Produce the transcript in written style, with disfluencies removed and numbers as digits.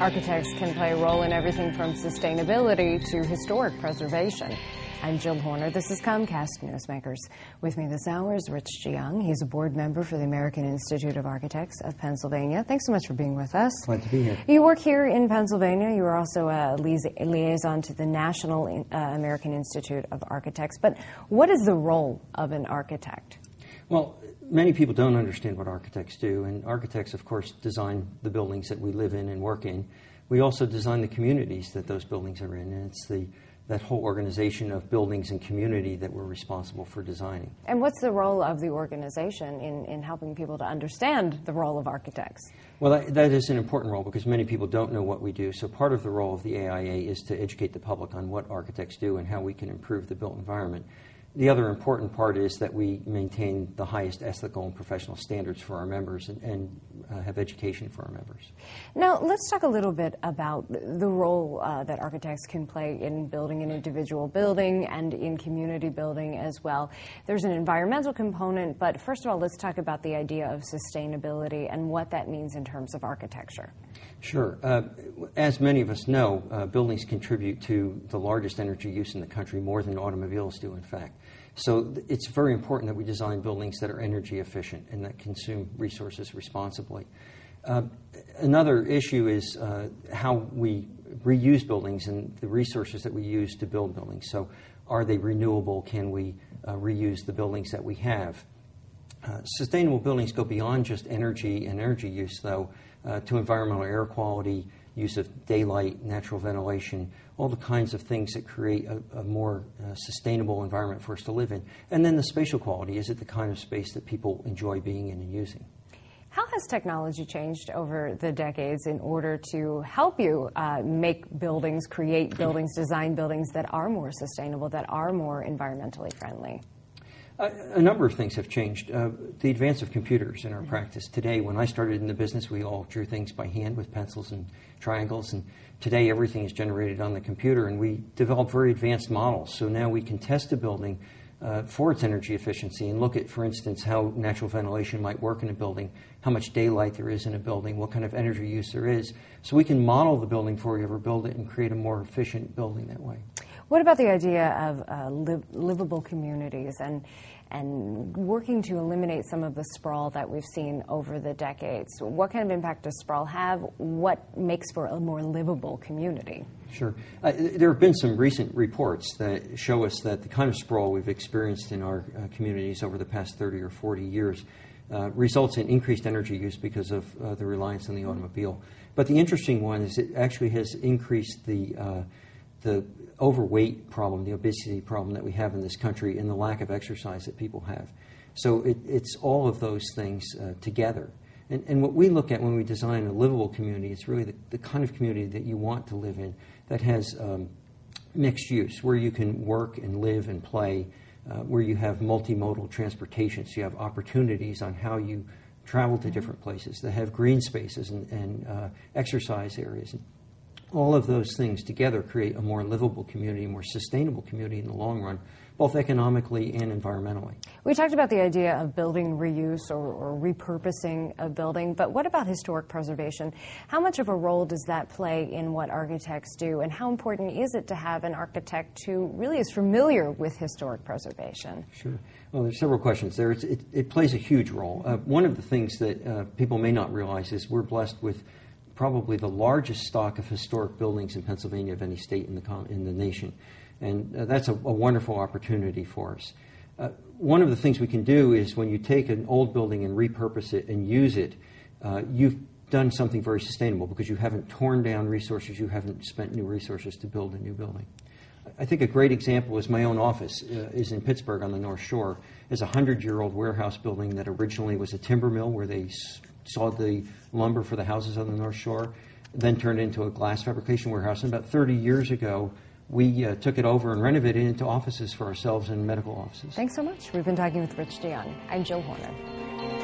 Architects can play a role in everything from sustainability to historic preservation. I'm Jill Horner. This is Comcast Newsmakers. With me this hour is DeYoung. He's a board member for the American Institute of Architects of Pennsylvania. Thanks so much for being with us. Glad to be here. You work here in Pennsylvania. You are also a liaison to the National American Institute of Architects. But what is the role of an architect? Well, many people don't understand what architects do, and architects, of course, design the buildings that we live in and work in. We also design the communities that those buildings are in, and it's that whole organization of buildings and community that we're responsible for designing. And what's the role of the organization in helping people to understand the role of architects? Well, that is an important role because many people don't know what we do. So part of the role of the AIA is to educate the public on what architects do and how we can improve the built environment. The other important part is that we maintain the highest ethical and professional standards for our members and have education for our members. Now, let's talk a little bit about the role that architects can play in building an individual building and in community building as well. There's an environmental component, but first of all, let's talk about the idea of sustainability and what that means in terms of architecture. Sure. As many of us know, buildings contribute to the largest energy use in the country, more than automobiles do, in fact. So it's very important that we design buildings that are energy efficient and that consume resources responsibly. Another issue is how we reuse buildings and the resources that we use to build buildings. So are they renewable? Can we reuse the buildings that we have? Sustainable buildings go beyond just energy and energy use, though, to environmental air quality, use of daylight, natural ventilation, all the kinds of things that create a more sustainable environment for us to live in. And then the spatial quality, is it the kind of space that people enjoy being in and using? How has technology changed over the decades in order to help you make buildings, create buildings, design buildings that are more sustainable, that are more environmentally friendly? A number of things have changed. The advance of computers in our practice. Today, when I started in the business, we all drew things by hand with pencils and triangles, and today everything is generated on the computer, and we develop very advanced models. So now we can test a building for its energy efficiency and look at, for instance, how natural ventilation might work in a building, how much daylight there is in a building, what kind of energy use there is. So we can model the building before we ever build it and create a more efficient building that way. What about the idea of livable communities and working to eliminate some of the sprawl that we've seen over the decades? What kind of impact does sprawl have? What makes for a more livable community? Sure. There have been some recent reports that show us that the kind of sprawl we've experienced in our communities over the past 30 or 40 years results in increased energy use because of the reliance on the automobile. But the interesting one is it actually has increased the overweight problem, the obesity problem that we have in this country, and the lack of exercise that people have. So it's all of those things together. And what we look at when we design a livable community, it's really the kind of community that you want to live in that has mixed use, where you can work and live and play, where you have multimodal transportation, so you have opportunities on how you travel to different places, that have green spaces and exercise areas. All of those things together create a more livable community, a more sustainable community in the long run, both economically and environmentally. We talked about the idea of building reuse or repurposing a building, but what about historic preservation? How much of a role does that play in what architects do, and how important is it to have an architect who really is familiar with historic preservation? Sure. Well, there's several questions there. It plays a huge role. One of the things that people may not realize is we're blessed with probably the largest stock of historic buildings in Pennsylvania of any state in the nation. And that's a wonderful opportunity for us. One of the things we can do is when you take an old building and repurpose it and use it, you've done something very sustainable because you haven't torn down resources, you haven't spent new resources to build a new building. I think a great example is my own office is in Pittsburgh on the North Shore. It's a 100-year-old warehouse building that originally was a timber mill where they sawed the lumber for the houses on the North Shore, then turned into a glass fabrication warehouse. And about 30 years ago, we took it over and renovated it into offices for ourselves and medical offices. Thanks so much. We've been talking with DeYoung. I'm Jill Horner.